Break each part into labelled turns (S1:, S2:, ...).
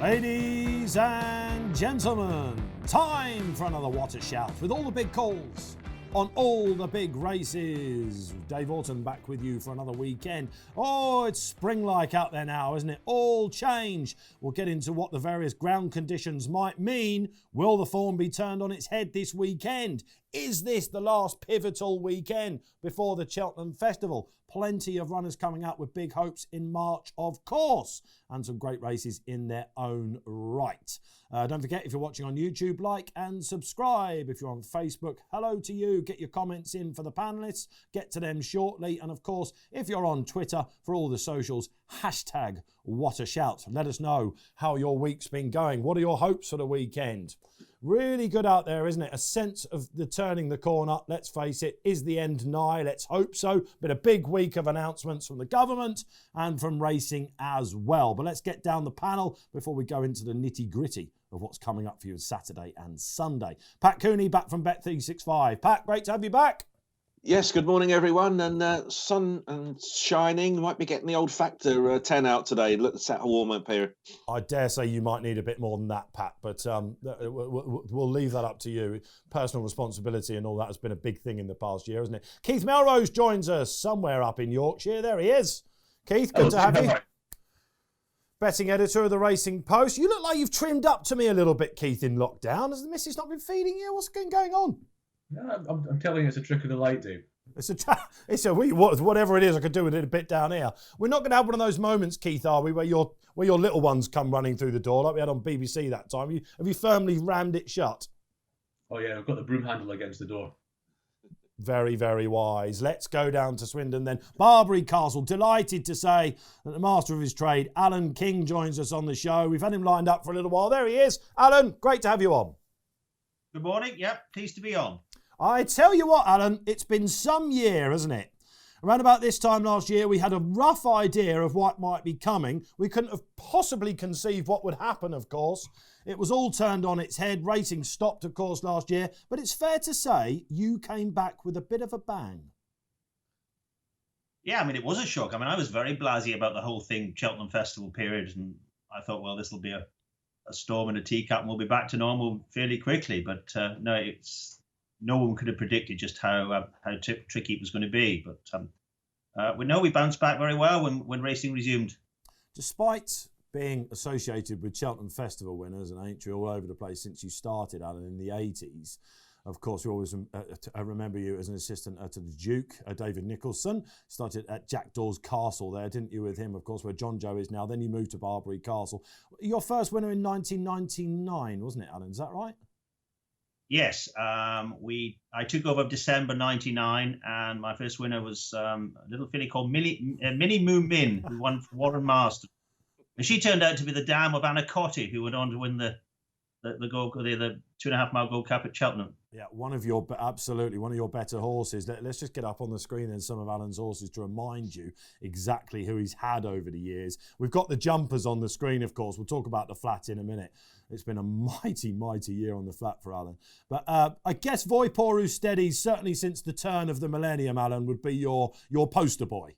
S1: Ladies and gentlemen, time for another What a Shout with all the big calls on all the big races. Dave Orton back with you for another weekend. Oh, it's spring-like out there now, isn't it? All change. We'll get into what the various ground conditions might mean. Will the form be turned on its head this weekend? Is this the last pivotal weekend before the Cheltenham Festival? Plenty of runners coming up with big hopes in March, of course, and some great races in their own right. Don't forget, if you're watching on YouTube, like and subscribe. If you're on Facebook, hello to you. Get your comments in for the panellists. Get to them shortly. And of course, if you're on Twitter, for all the socials, hashtag What a Shout. Let us know how your week's been going. What are your hopes for the weekend? Really good out there, isn't it? A sense of the turning the corner, let's face it. Is the end nigh? Let's hope so. Been a big week of announcements from the government and from racing as well. But let's get down the panel before we go into the nitty-gritty of what's coming up for you Saturday and Sunday. Pat Cooney back from Bet365. Pat, great to have you back.
S2: Yes, good morning, everyone. And sun and shining. Might be getting the old factor 10 out today. Look, it's that warm up here.
S1: I dare say you might need a bit more than that, Pat, but we'll leave that up to you. Personal responsibility and all that has been a big thing in the past year, hasn't it? Keith Melrose joins us somewhere up in Yorkshire. There he is. Keith, good to have you. Betting editor of the Racing Post. You look like you've trimmed up to me a little bit, Keith, in lockdown. Has the missus not been feeding you? What's going on?
S3: No, I'm telling you, it's a trick of the light, dude.
S1: Whatever it is, I could do with it a bit down here. We're not going to have one of those moments, Keith, are we, where your little ones come running through the door like we had on BBC that time. Have you firmly rammed it shut?
S3: Oh yeah, I've got the broom handle against the door.
S1: Very, very wise. Let's go down to Swindon then. Barbary Castle, delighted to say that the master of his trade, Alan King, joins us on the show. We've had him lined up for a little while. There he is. Alan, great to have you on.
S4: Good morning. Yep, pleased to be on.
S1: I tell you what, Alan, it's been some year, hasn't it? Around about this time last year, we had a rough idea of what might be coming. We couldn't have possibly conceived what would happen, of course. It was all turned on its head. Racing stopped, of course, last year. But it's fair to say you came back with a bit of a bang.
S4: Yeah, I mean, it was a shock. I mean, I was very blasé about the whole thing, Cheltenham Festival period. And I thought, well, this will be a storm in a teacup and we'll be back to normal fairly quickly. But no one could have predicted just how tricky it was going to be. But we bounced back very well when racing resumed. Despite
S1: being associated with Cheltenham Festival winners and entry all over the place since you started, Alan, in the 80s. Of course, we always remember you as an assistant to the Duke, David Nicholson. Started at Jack Dawes Castle there, didn't you, with him, of course, where John Joe is now. Then you moved to Barbary Castle. Your first winner in 1999, wasn't it, Alan? Is that right?
S4: Yes, I took over December 99, and my first winner was a little filly called Minnie Moo Min, who won for Warren Marston. And she turned out to be the dam of Anna Cotty, who went on to win the 2.5 mile Gold Cup at Cheltenham.
S1: Yeah, one of your better horses. Let's just get up on the screen then some of Alan's horses to remind you exactly who he's had over the years. We've got the jumpers on the screen, of course. We'll talk about the flat in a minute. It's been a mighty, mighty year on the flat for Alan. But I guess Voiporu Steady, certainly since the turn of the millennium, Alan, would be your poster boy.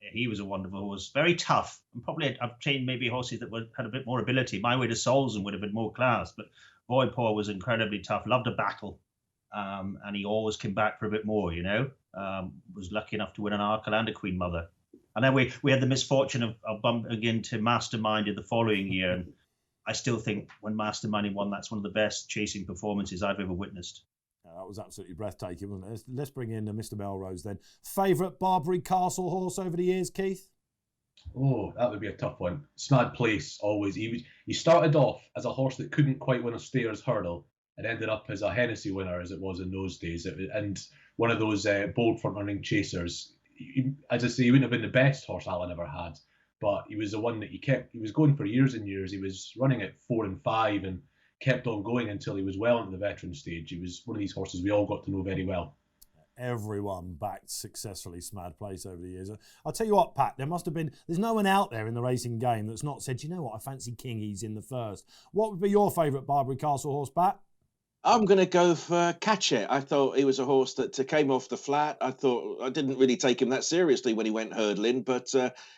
S4: Yeah, he was a wonderful horse, very tough. And probably I've trained maybe horses that had a bit more ability. My Way to Solzen would have been more class, but Voiporu was incredibly tough, loved a battle. And he always came back for a bit more, was lucky enough to win an Arkle and a Queen Mother. And then we had the misfortune of bumping into Masterminded the following year. And I still think when Masterminded won, that's one of the best chasing performances I've ever witnessed.
S1: Yeah, that was absolutely breathtaking, wasn't it? Let's bring in Mr. Melrose then. Favourite Barbary Castle horse over the years, Keith?
S3: Oh, that would be a tough one. Smad Place, always. He started off as a horse that couldn't quite win a Stayers Hurdle and ended up as a Hennessy winner, as it was in those days. And one of those bold front-running chasers. As I say, he wouldn't have been the best horse Alan ever had, but he was the one that he was going for years and years. He was running at 4 and 5 and kept on going until he was well into the veteran stage. He was one of these horses we all got to know very well.
S1: Everyone backed successfully Smad Place over the years. I'll tell you what, Pat, there's no one out there in the racing game that's not said, you know what, I fancy Kingies in the first. What would be your favourite Barbary Castle horse, Pat?
S2: I'm going to go for Catch It. I thought he was a horse that came off the flat. I thought I didn't really take him that seriously when he went hurdling, but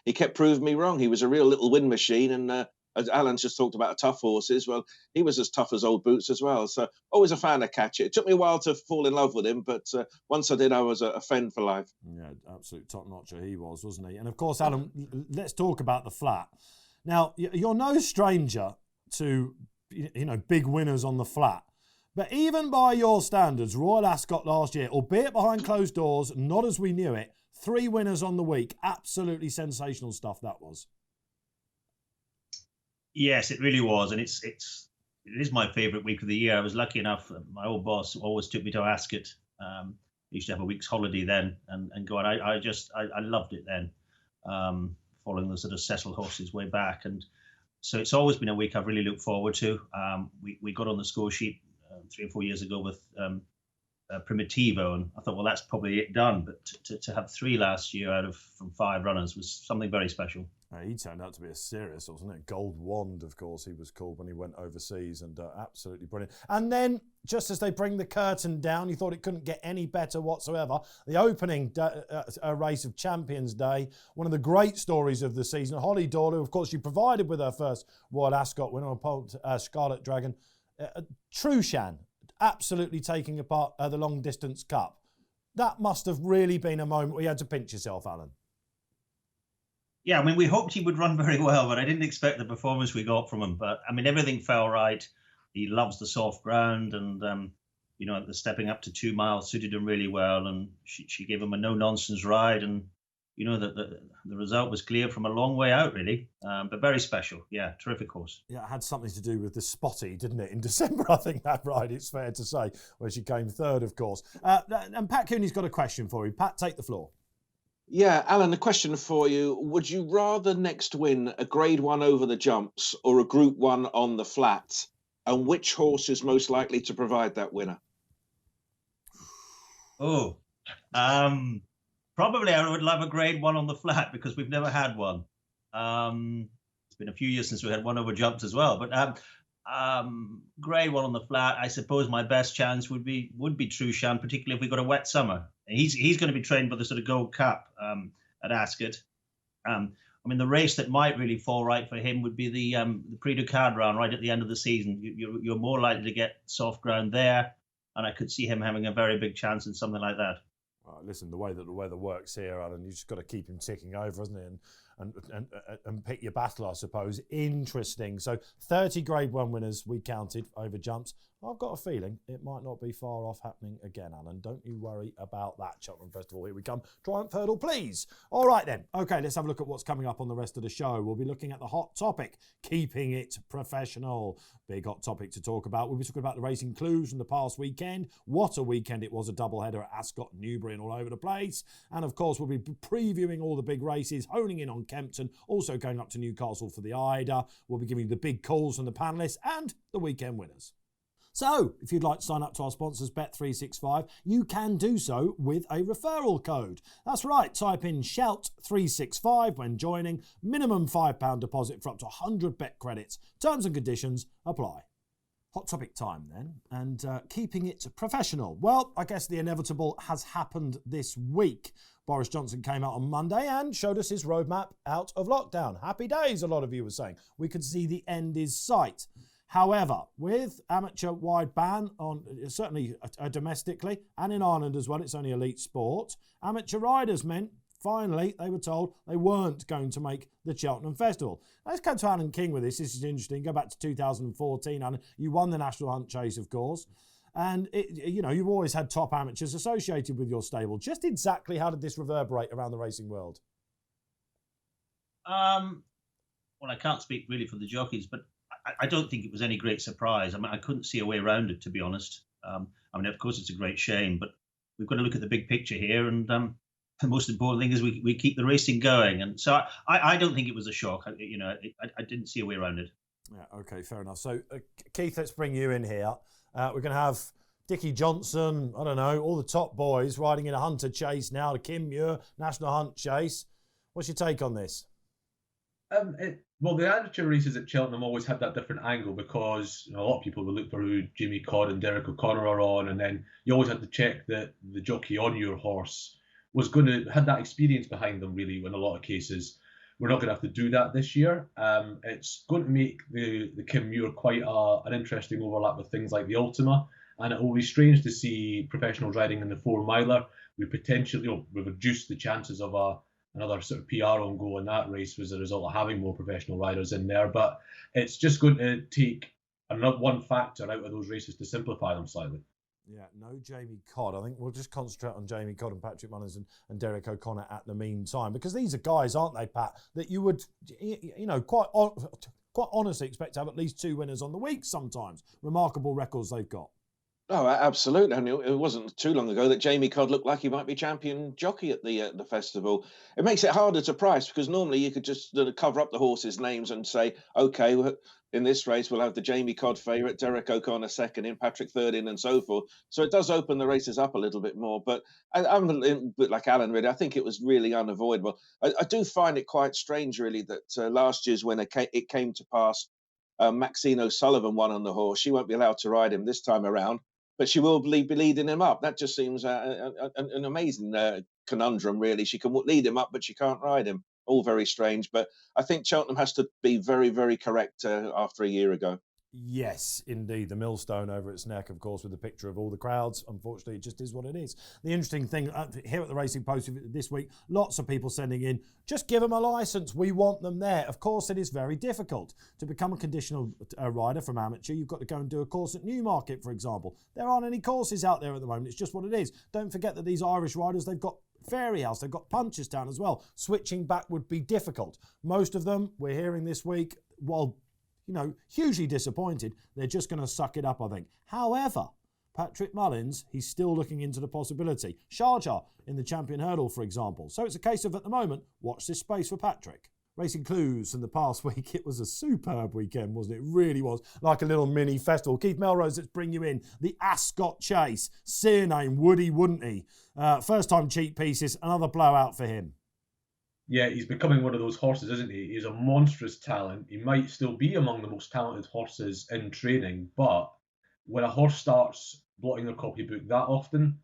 S2: he kept proving me wrong. He was a real little win machine, and as Alan's just talked about tough horses. Well, he was as tough as old boots as well. So always a fan of Catcher. It took me a while to fall in love with him, but once I did, I was a fan for life.
S1: Yeah, absolute top-notcher he was, wasn't he? And of course, Alan, let's talk about the flat. Now, you're no stranger to, big winners on the flat. But even by your standards, Royal Ascot last year, albeit behind closed doors, not as we knew it, 3 winners on the week. Absolutely sensational stuff that was.
S4: Yes, it really was, and it is my favourite week of the year. I was lucky enough. My old boss always took me to Ascot. I used to have a week's holiday then, and go on. I loved it then, following the sort of settled horses way back, and so it's always been a week I've really looked forward to. We got on the score sheet 3 or 4 years ago with Primitivo, and I thought, well, that's probably it done. But to have 3 last year from 5 runners was something very special.
S1: He turned out to be a serious, wasn't it? Gold Wand, of course, he was called when he went overseas, and absolutely brilliant. And then, just as they bring the curtain down, you thought it couldn't get any better whatsoever. The opening race of Champions Day, one of the great stories of the season. Holly Dorley, of course, she provided with her first Royal Ascot winner on Scarlet Dragon. Trushan, absolutely taking apart the Long Distance Cup. That must have really been a moment where you had to pinch yourself, Alan.
S4: Yeah, I mean, we hoped he would run very well, but I didn't expect the performance we got from him. But, I mean, everything fell right. He loves the soft ground, and, the stepping up to 2 miles suited him really well. And she gave him a no-nonsense ride. And, the result was clear from a long way out, really. But very special. Yeah, terrific horse.
S1: Yeah, it had something to do with the spotty, didn't it? In December, I think that ride, it's fair to say, where she came third, of course. And Pat Cooney's got a question for you. Pat, take the floor.
S2: Yeah, Alan, a question for you. Would you rather next win a Grade 1 over the jumps or a Group 1 on the flat? And which horse is most likely to provide that winner?
S4: Oh, probably I would love a Grade 1 on the flat, because we've never had one. It's been a few years since we had one over jumps as well. But Grade 1 on the flat, I suppose my best chance would be Trushan, particularly if we got a wet summer. He's going to be trained by the sort of Gold Cup at Ascot. I mean, the race that might really fall right for him would be the Prix du Cadre round right at the end of the season. You're more likely to get soft ground there, and I could see him having a very big chance in something like that.
S1: Listen, the way that the weather works here, Alan, you just got to keep him ticking over, hasn't it? And pick your battle, I suppose. Interesting. So 30 Grade 1 winners we counted over jumps. I've got a feeling it might not be far off happening again, Alan. Don't you worry about that. Cheltenham Festival, here we come. Triumph Hurdle, please. All right then. Okay, let's have a look at what's coming up on the rest of the show. We'll be looking at the hot topic, keeping it professional. Big hot topic to talk about. We'll be talking about the racing clues from the past weekend. What a weekend it was, a doubleheader at Ascot, Newbury and all over the place. And of course, we'll be previewing all the big races, honing in on Kempton, also going up to Newcastle for the Eider. We'll be giving you the big calls from the panellists and the weekend winners. So, if you'd like to sign up to our sponsors, Bet365, you can do so with a referral code. That's right, type in SHOUT365 when joining. Minimum £5 deposit for up to 100 bet credits. Terms and conditions apply. Hot topic time then, and keeping it professional. Well, I guess the inevitable has happened this week. Boris Johnson came out on Monday and showed us his roadmap out of lockdown. Happy days, a lot of you were saying. We could see the end is sight. However, with amateur-wide ban on certainly domestically and in Ireland as well, it's only elite sport, amateur riders meant finally they were told they weren't going to make the Cheltenham Festival. Let's come to Alan King with this. This is interesting. Go back to 2014, Alan. You won the National Hunt Chase, of course. And, you've always had top amateurs associated with your stable. Just exactly how did this reverberate around the racing world?
S4: Well, I can't speak really for the jockeys, but I don't think it was any great surprise. I mean, I couldn't see a way around it, to be honest. Of course, it's a great shame, but we've got to look at the big picture here. And the most important thing is we keep the racing going. And so I don't think it was a shock. I didn't see a way around it.
S1: Yeah, okay, fair enough. So, Keith, let's bring you in here. We're going to have Dickie Johnson, I don't know, all the top boys riding in a Hunter Chase now, the Kim Muir National Hunt Chase. What's your take on this?
S3: Well, the amateur races at Cheltenham always had that different angle because a lot of people would look for who Jimmy Codd and Derek O'Connor are on, and then you always had to check that the jockey on your horse was going to had that experience behind them, really, in a lot of cases. we're not going to have to do that this year. It's going to make the Kenmure quite an interesting overlap with things like the Ultima, and it will be strange to see professionals riding in the 4-miler. We potentially, we've reduced the chances of another sort of PR on go in that race as a result of having more professional riders in there. But it's just going to take another one factor out of those races to simplify them slightly.
S1: Yeah, no Jamie Codd. I think we'll just concentrate on Jamie Codd and Patrick Mullins and Derek O'Connor at the meantime, because these are guys, aren't they, Pat, that you would, quite honestly expect to have at least 2 winners on the week sometimes. Remarkable records they've got. Oh,
S2: absolutely. And it wasn't too long ago that Jamie Codd looked like he might be champion jockey at the festival. It makes it harder to price, because normally you could just cover up the horses' names and say, OK, in this race, we'll have the Jamie Codd favourite, Derek O'Connor second in, Patrick third in, and so forth. So it does open the races up a little bit more. But I'm a bit like Alan, really. I think it was really unavoidable. I do find it quite strange, really, that last year's winner, it came to pass, Maxine O'Sullivan won on the horse. She won't be allowed to ride him this time around, but she will be leading him up. That just seems an amazing conundrum, really. She can lead him up, but she can't ride him. All very strange. But I think Cheltenham has to be very, very correct after a year ago.
S1: Yes, indeed. The millstone over its neck, of course, with the picture of all the crowds. Unfortunately, it just is what it is. The interesting thing here at the Racing Post this week, lots of people sending in, just give them a licence. We want them there. Of course, it is very difficult. To become a conditional rider from amateur, you've got to go and do a course at Newmarket, for example. There aren't any courses out there at the moment. It's just what it is. Don't forget that these Irish riders, they've got Fairyhouse, they've got Punchestown as well. Switching back would be difficult. Most of them, we're hearing this week, while hugely disappointed, they're just going to suck it up, I think. However, Patrick Mullins, he's still looking into the possibility. Sharjah in the Champion Hurdle, for example. So it's a case of, at the moment, watch this space for Patrick. Racing clues from the past week. It was a superb weekend, wasn't it? It really was. Like a little mini festival. Keith Melrose, let's bring you in. The Ascot Chase. Seer name, would he, wouldn't he? First time cheap pieces. Another blowout for him.
S3: Yeah, he's becoming one of those horses, isn't he? He's a monstrous talent. He might still be among the most talented horses in training, but when a horse starts blotting their copybook that often,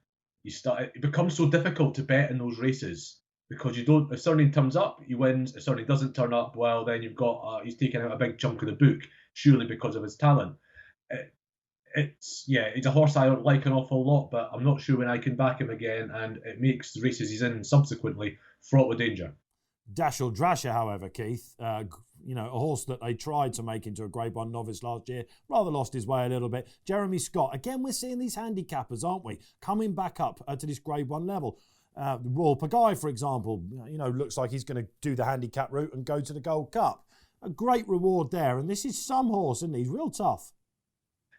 S3: it becomes so difficult to bet in those races, because if something turns up, he wins. If something doesn't turn up, well, then you've got he's taken out a big chunk of the book, surely because of his talent. He's a horse I don't like an awful lot, but I'm not sure when I can back him again, and it makes the races he's in subsequently fraught with danger.
S1: Dashel Drasher, however, Keith, a horse that they tried to make into a Grade 1 novice last year, rather lost his way a little bit. Jeremy Scott, again, we're seeing these handicappers, aren't we, coming back up to this Grade 1 level. The Royal Pagaille, for example, looks like he's going to do the handicap route and go to the Gold Cup. A great reward there, and this is some horse, isn't he? He's real tough.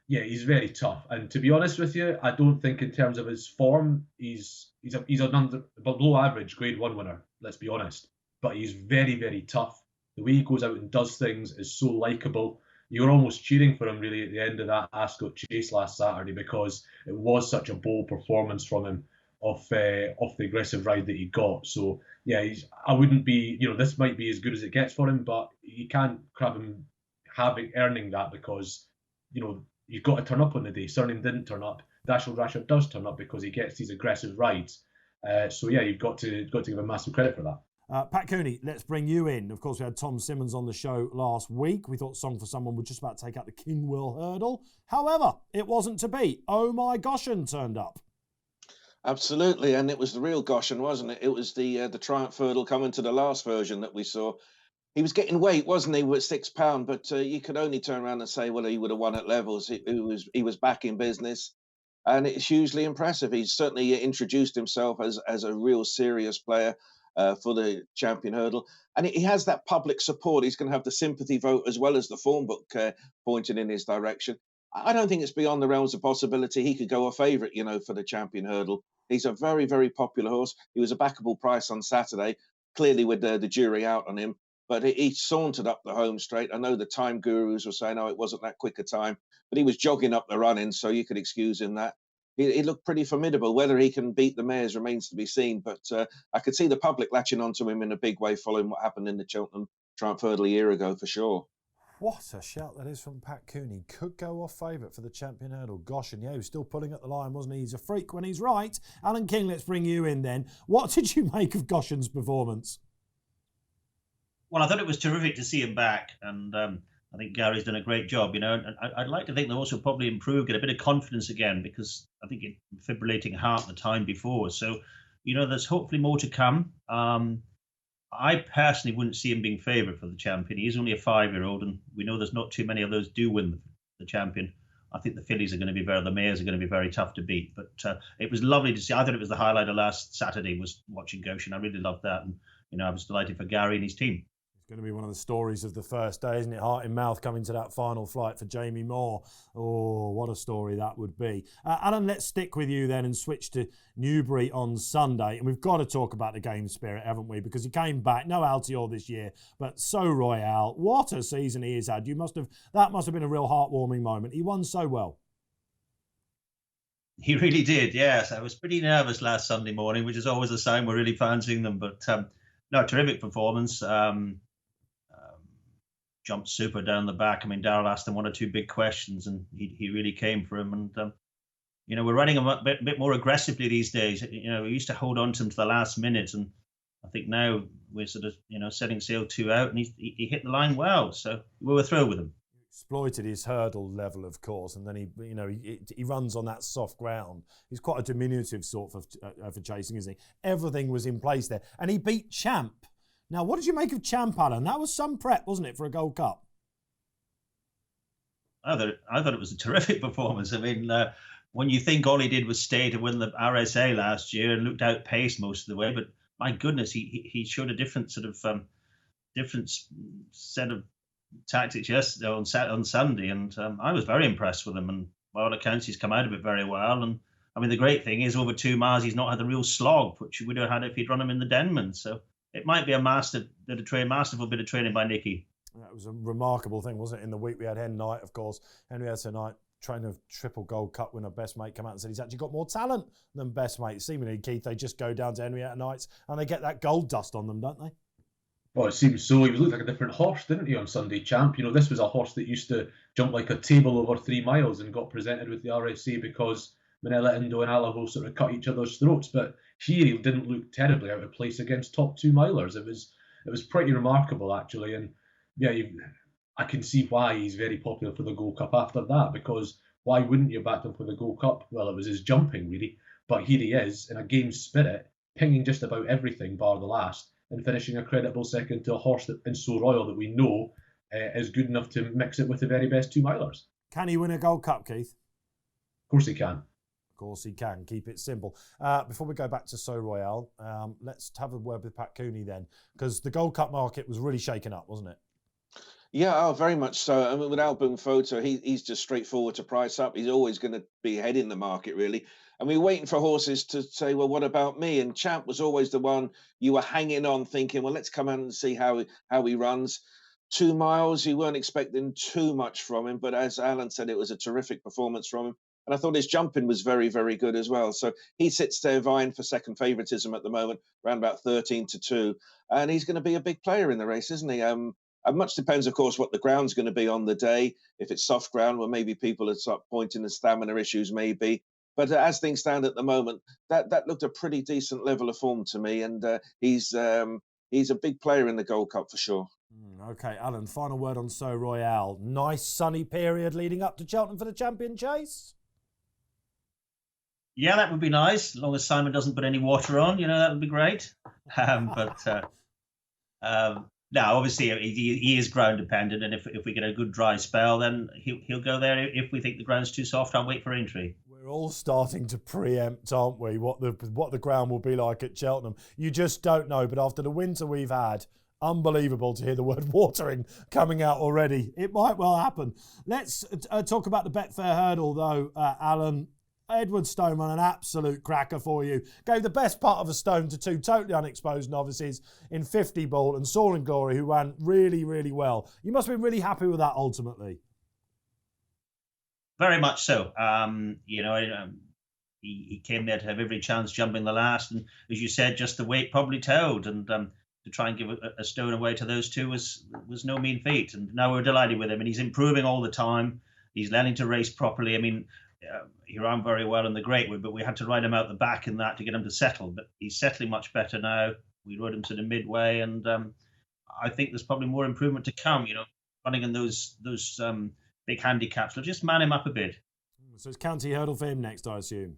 S3: Yeah, he's very tough, and to be honest with you, I don't think in terms of his form, he's an below average Grade 1 winner. Let's be honest. But he's very, very tough. The way he goes out and does things is so likeable. You were almost cheering for him, really, at the end of that Ascot Chase last Saturday, because it was such a bold performance from him off the aggressive ride that he got. So, yeah, I wouldn't be, this might be as good as it gets for him, but you can't grab him earning that, because, you've got to turn up on the day. Surname didn't turn up. Dashel Drasher does turn up because he gets these aggressive rides. You've got to give him massive credit for that.
S1: Pat Cooney, let's bring you in. Of course, we had Tom Simmons on the show last week. We thought Song for Someone would just about take out the Kinwell Hurdle. However, it wasn't to be. Oh My Goshen turned up.
S2: Absolutely, and it was the real Goshen, wasn't it? It was the Triumph Hurdle coming to the last version that we saw. He was getting weight, wasn't he, with £6, but you could only turn around and say, well, he would have won at levels. He was back in business, and it's hugely impressive. He's certainly introduced himself as a real serious player for the Champion Hurdle, and he has that public support. He's going to have the sympathy vote as well as the form book pointing in his direction. I don't think it's beyond the realms of possibility he could go a favourite, for the Champion Hurdle. He's a very, very popular horse. He was a backable price on Saturday, clearly with the jury out on him, but he sauntered up the home straight. I know the time gurus were saying, it wasn't that quick a time, but he was jogging up the run-in, so you could excuse him that. He looked pretty formidable. Whether he can beat the mares remains to be seen, but I could see the public latching onto him in a big way following what happened in the Cheltenham Triumph Hurdle a year ago, for sure.
S1: What a shout that is from Pat Cooney. Could go off favourite for the Champion Hurdle. Gosh, and yeah, he was still pulling at the line, wasn't he? He's a freak when he's right. Alan King, let's bring you in then. What did you make of Goshen's performance?
S4: Well, I thought it was terrific to see him back, and I think Gary's done a great job, and I'd like to think they'll also probably improve, get a bit of confidence again, because I think it fibrillating heart the time before. So, there's hopefully more to come. I personally wouldn't see him being favoured for the champion. He's only a 5-year-old, and we know there's not too many of those do win the champion. I think the fillies are going to be the mares are going to be very tough to beat. But it was lovely to see. I thought it was the highlight of last Saturday was watching Goshen. I really loved that, and I was delighted for Gary and his team.
S1: Going to be one of the stories of the first day, isn't it? Heart in mouth coming to that final flight for Jamie Moore. Oh, what a story that would be. Alan, let's stick with you then and switch to Newbury on Sunday. And we've got to talk about the game spirit, haven't we? Because he came back, no Altior this year, but So Royale. What a season he has had. That must have been a real heartwarming moment. He won so well.
S4: He really did, yes. I was pretty nervous last Sunday morning, which is always a sign we're really fancying them. But no, terrific performance. Jumped super down the back. I mean, Darryl asked him one or two big questions, and he really came for him. And we're running him a bit more aggressively these days. We used to hold on to him to the last minute, and I think now we're sort of setting sail 2 out, and he hit the line well. So we were thrilled with him.
S1: Exploited his hurdle level, of course, and then he runs on that soft ground. He's quite a diminutive sort for chasing, isn't he? Everything was in place there, and he beat Champ. Now, what did you make of Champ, Alan? That was some prep, wasn't it, for a Gold Cup?
S4: I thought it was a terrific performance. I mean, when you think all he did was stay to win the RSA last year and looked outpaced most of the way, but my goodness, he showed a different sort of different set of tactics yesterday on Sunday, and I was very impressed with him. And by all accounts, he's come out of it very well. And I mean, the great thing is, over 2 miles, he's not had the real slog, which he would have had if he'd run him in the Denman. So it might be a masterful bit of training by Nicky.
S1: That was a remarkable thing, wasn't it? In the week we had Hen Knight, of course. Henrietta Knight, trainer of triple Gold Cup winner, Best Mate, come out and said he's actually got more talent than Best Mate. Seemingly, Keith, they just go down to Henrietta Knight's and they get that gold dust on them, don't they?
S3: Well, it seems so. He looked like a different horse, didn't he, on Sunday, Champ? This was a horse that used to jump like a table over 3 miles and got presented with the RSA because Manila Indo and Alavo sort of cut each other's throats. But here he didn't look terribly out of place against top 2 milers. It was pretty remarkable, actually. And yeah, I can see why he's very popular for the Gold Cup after that, because why wouldn't you back him for the Gold Cup? Well, it was his jumping, really. But here he is, in a game spirit, pinging just about everything bar the last, and finishing a creditable second to a horse in So Royal that we know is good enough to mix it with the very best 2 milers.
S1: Can he win a Gold Cup, Keith?
S3: Of course he can.
S1: Of course he can. Keep it simple. Before we go back to So Royale, let's have a word with Pat Cooney then, because the Gold Cup market was really shaken up, wasn't it?
S2: Yeah, very much so. I mean, with Album Photo, he's just straightforward to price up. He's always going to be ahead in the market, really. And we were waiting for horses to say, well, what about me? And Champ was always the one you were hanging on, thinking, well, let's come out and see how he runs. 2 miles, you weren't expecting too much from him. But as Alan said, it was a terrific performance from him. And I thought his jumping was very, very good as well. So he sits there vying for second favouritism at the moment, around about 13-2. And he's going to be a big player in the race, isn't he? Much depends, of course, what the ground's going to be on the day. If it's soft ground, well, maybe people will start pointing the stamina issues, maybe. But as things stand at the moment, that looked a pretty decent level of form to me. And he's a big player in the Gold Cup for sure.
S1: Okay, Alan, final word on So Royale. Nice sunny period leading up to Cheltenham for the Champion Chase?
S4: Yeah, that would be nice, as long as Simon doesn't put any water on, that would be great. Now, obviously, he is ground dependent, and if we get a good dry spell, then he'll go there. If we think the ground's too soft, I'll wait for Aintree.
S1: We're all starting to preempt, aren't we, what the ground will be like at Cheltenham. You just don't know, but after the winter we've had, unbelievable to hear the word watering coming out already. It might well happen. Let's talk about the Betfair Hurdle, though, Alan. Edward Stone won an absolute cracker for you. Gave the best part of a stone to 2 totally unexposed novices in 50 Ball and Soaring Glory, who ran really, really well. You must be really happy with that ultimately.
S4: Very much so. He came there to have every chance jumping the last, and as you said, just the weight probably told, and to try and give a stone away to those 2 was no mean feat. And now we're delighted with him, and he's improving all the time. He's learning to race properly. I mean, he ran very well in the Greatwood, but we had to ride him out the back in that to get him to settle. But he's settling much better now. We rode him to the midway, and I think there's probably more improvement to come. Running in those big handicaps. So just man him up a bit.
S1: So it's county hurdle for him next, I assume.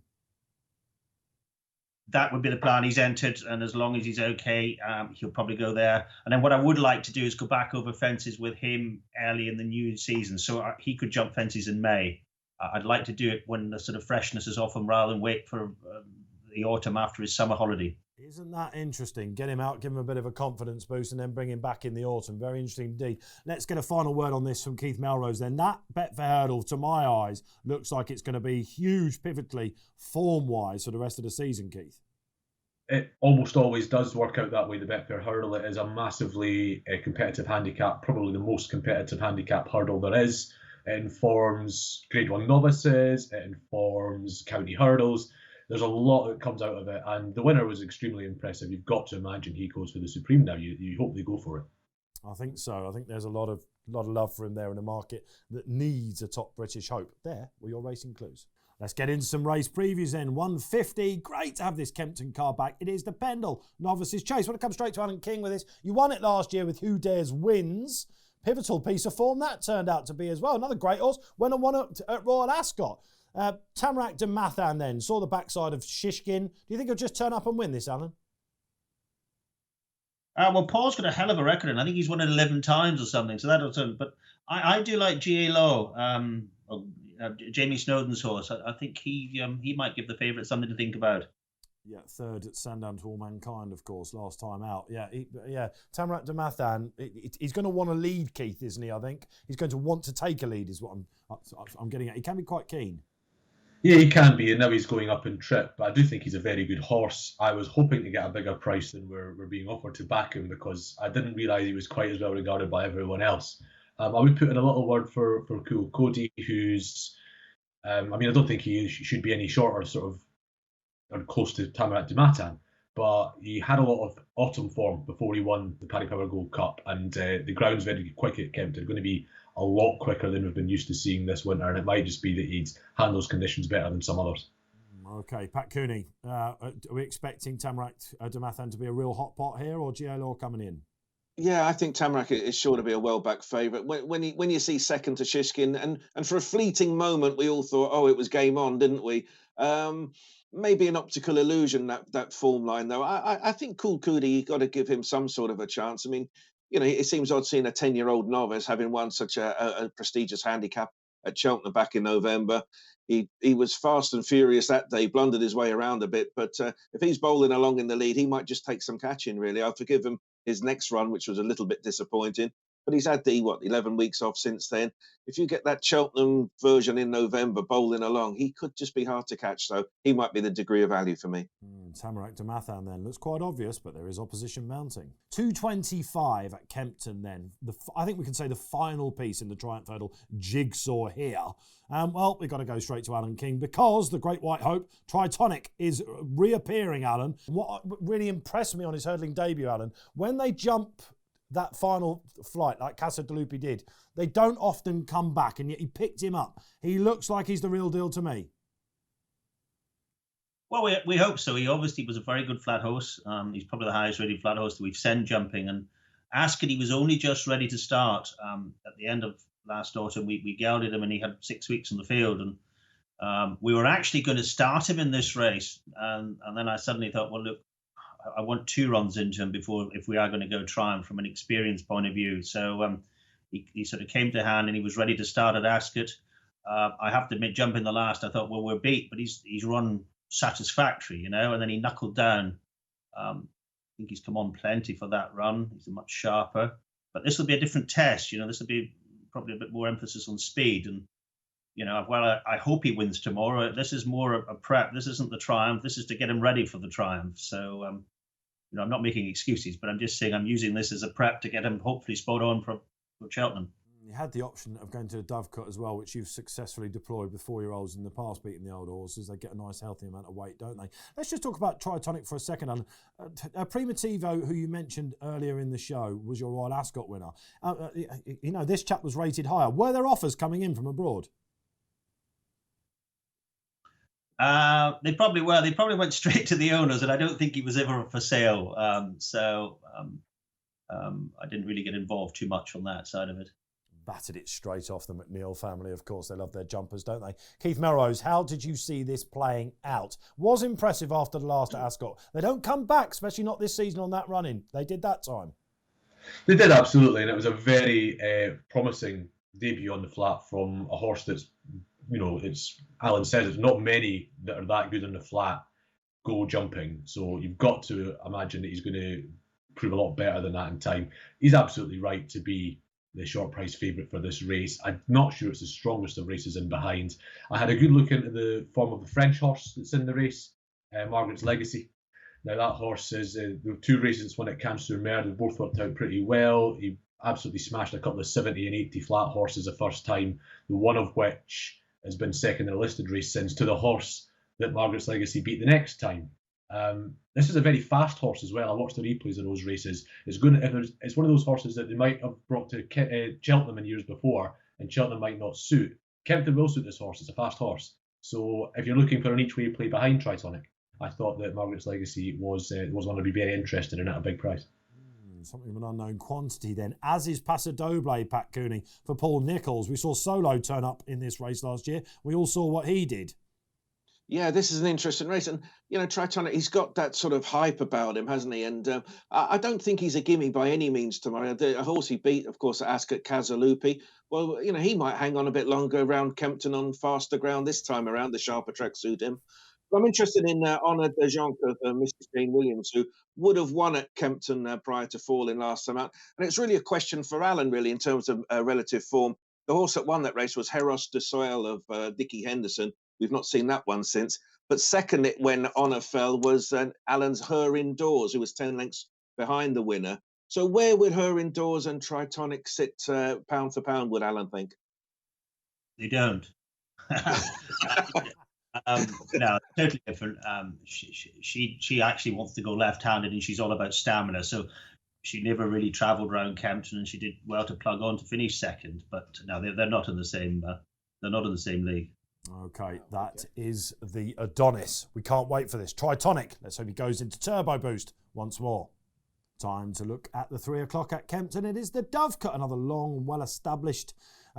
S4: That would be the plan. He's entered, and as long as he's okay, he'll probably go there. And then what I would like to do is go back over fences with him early in the new season, so he could jump fences in May. I'd like to do it when the sort of freshness is off him, rather than wait for the autumn after his summer holiday.
S1: Isn't that interesting? Get him out, give him a bit of a confidence boost, and then bring him back in the autumn. Very interesting indeed. Let's get a final word on this from Keith Melrose then. That Betfair Hurdle, to my eyes, looks like it's going to be huge pivotally form-wise for the rest of the season, Keith.
S3: It almost always does work out that way, the Betfair Hurdle. It is a massively competitive handicap, probably the most competitive handicap hurdle there is. It informs Grade 1 novices, it informs county hurdles. There's a lot that comes out of it, and the winner was extremely impressive. You've got to imagine he goes for the Supreme now. You hope they go for it.
S1: I think so. I think there's a lot of love for him there in a market that needs a top British hope. There were your racing clues. Let's get into some race previews then. 150. Great to have this Kempton car back. It is the Pendle Novices Chase. Want to come straight to Alan King with this? You won it last year with Who Dares Wins. Pivotal piece of form that turned out to be as well. Another great horse. Went and won at Royal Ascot. Tamarack de Mathan then saw the backside of Shishkin. Do you think he'll just turn up and win this, Alan?
S4: Well, Paul's got a hell of a record, and I think he's won it 11 times or something, so that'll turn. But I do like G.A. Lowe, Jamie Snowden's horse. I think he might give the favourite something to think about.
S1: Yeah, third at Sandown to All Mankind, of course, last time out. Yeah, Tamarack de Mathan, he's going to want to lead, Keith, isn't he, I think? He's going to want to take a lead is what I'm getting at. He can be quite keen.
S3: Yeah, he can be, and now he's going up in trip. But I do think he's a very good horse. I was hoping to get a bigger price than we're being offered to back him, because I didn't realise he was quite as well regarded by everyone else. I would put in a little word for Cool Cody, who's, I don't think he should be any shorter, sort of, or close to Tamarack de Mathan, but he had a lot of autumn form before he won the Paddy Power Gold Cup, and the ground's very quick at Kempton. Going to be a lot quicker than we've been used to seeing this winter, and it might just be that he'd handles conditions better than some others.
S1: Okay, Pat Cooney, are we expecting Tamarack de Mathan to be a real hot pot here, or G.A. Law coming in?
S2: Yeah, I think Tamarack is sure to be a well-backed favourite. When you see second to Shishkin, and for a fleeting moment we all thought, oh, it was game on, didn't we? Maybe an optical illusion, that form line, though. I think Cool Cody, you got to give him some sort of a chance. I mean, it seems odd seeing a 10-year-old novice having won such a prestigious handicap at Cheltenham back in November. He was fast and furious that day, blundered his way around a bit. But if he's bowling along in the lead, he might just take some catching, really. I'll forgive him his next run, which was a little bit disappointing. But he's had 11 weeks off since then. If you get that Cheltenham version in November bowling along, he could just be hard to catch. So he might be the degree of value for me.
S1: Tamarack de Mathan then. Looks quite obvious, but there is opposition mounting. 225 at Kempton then. I think we can say the final piece in the Triumph Hurdle jigsaw here. Well, we've got to go straight to Alan King, because the Great White Hope, Tritonic, is reappearing, Alan. What really impressed me on his hurdling debut, Alan, when they jump that final flight like Casa de Lupi did, they don't often come back, and yet he picked him up. He looks like he's the real deal to me.
S4: Well, we hope so. He obviously was a very good flat horse. He's probably the highest rated flat horse that we've sent jumping. And Ascot, he was only just ready to start at the end of last autumn. We gelded him, and he had 6 weeks on the field. And we were actually going to start him in this race. And then I suddenly thought, well, look, I want 2 runs into him before, if we are going to go Triumph from an experience point of view. So he sort of came to hand, and he was ready to start at Ascot. I have to admit, jumping the last, I thought, well, we're beat, but he's run satisfactory, and then he knuckled down. I think he's come on plenty for that run. He's much sharper, but this will be a different test. This will be probably a bit more emphasis on speed. And I hope he wins tomorrow. This is more a prep. This isn't the Triumph. This is to get him ready for the Triumph. So I'm not making excuses, but I'm just saying I'm using this as a prep to get him hopefully spot on for Cheltenham.
S1: You had the option of going to a Dovecote as well, which you've successfully deployed with 4-year-olds in the past, beating the old horses. They get a nice, healthy amount of weight, don't they? Let's just talk about Tritonic for a second, Alan. Primitivo, who you mentioned earlier in the show, was your Royal Ascot winner. This chap was rated higher. Were there offers coming in from abroad?
S4: They probably were. They probably went straight to the owners, and I don't think he was ever for sale. I didn't really get involved too much on that side of it.
S1: Battered it straight off the McNeil family, of course. They love their jumpers, don't they? Keith Melrose, how did you see this playing out? Was impressive after the last at Ascot. They don't come back, especially not this season on that run-in. They did that time.
S3: They did, absolutely, and it was a very promising debut on the flat from a horse that's, it's Alan says, it's not many that are that good on the flat go jumping. So you've got to imagine that he's going to prove a lot better than that in time. He's absolutely right to be the short price favourite for this race. I'm not sure it's the strongest of races in behind. I had a good look into the form of the French horse that's in the race, Margaret's Legacy. Now that horse is, there were 2 races won at Camp-sur-Mer. They both worked out pretty well. He absolutely smashed a couple of 70 and 80 flat horses the first time, the one of which has been second in a listed race since, to the horse that Margaret's Legacy beat the next time. This is a very fast horse as well. I watched the replays of those races. It's one of those horses that they might have brought to Cheltenham in years before, and Cheltenham might not suit. Kempton will suit this horse. It's a fast horse. So if you're looking for an each way play behind Tritonic, I thought that Margaret's Legacy was one to be very interested in at a big price.
S1: Something of an unknown quantity then, as is Paso Doble, Pat Cooney, for Paul Nicholls. We saw Solo turn up in this race last year. We all saw what he did.
S2: Yeah, this is an interesting race. And, Tritonic, he's got that sort of hype about him, hasn't he? And I don't think he's a gimme by any means tomorrow. The horse he beat, of course, at Ascot, Casalupi, well, he might hang on a bit longer around Kempton on faster ground this time around. The sharper track suit him. But I'm interested in Honor de Jonc of Mrs. Jane Williams, who would have won at Kempton prior to falling last time out. And it's really a question for Alan, really, in terms of relative form. The horse that won that race was Heros de Soil of Dickie Henderson. We've not seen that one since. But second, when Honor fell, was Alan's Her Indoors, who was 10 lengths behind the winner. So where would Her Indoors and Tritonic sit pound for pound, would Alan think?
S4: They don't. No, totally different. She actually wants to go left-handed, and she's all about stamina. So she never really travelled around Kempton, and she did well to plug on to finish second. But no, they're not in the same. They're not in the same league.
S1: Okay, that is the Adonis. We can't wait for this. Tritonic. Let's hope he goes into turbo boost once more. Time to look at the 3 o'clock at Kempton. It is the Dovecote, another long, well-established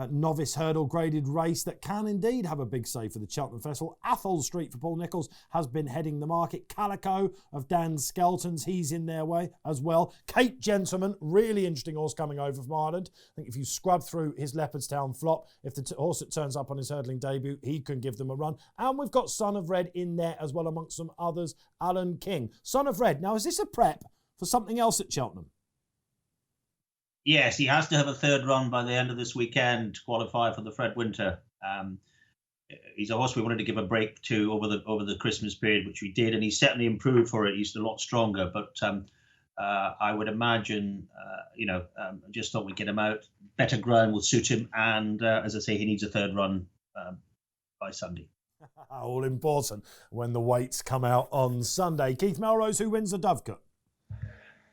S1: novice hurdle graded race that can indeed have a big say for the Cheltenham Festival. Athol Street for Paul Nicholls has been heading the market. Calico of Dan Skelton's, he's in their way as well. Cape Gentleman, really interesting horse coming over from Ireland. I think if you scrub through his Leopardstown flop, if the horse that turns up on his hurdling debut, he can give them a run. And we've got Son of Red in there as well amongst some others. Alan King. Son of Red. Now, is this a prep for something else at Cheltenham?
S4: Yes, he has to have a third run by the end of this weekend to qualify for the Fred Winter. He's a horse we wanted to give a break to over the Christmas period, which we did, and he's certainly improved for it. He's a lot stronger, but I would imagine, just thought we'd get him out. Better ground will suit him, and as I say, he needs a third run by Sunday.
S1: All important when the weights come out on Sunday. Keith Melrose, who wins the Dovecote?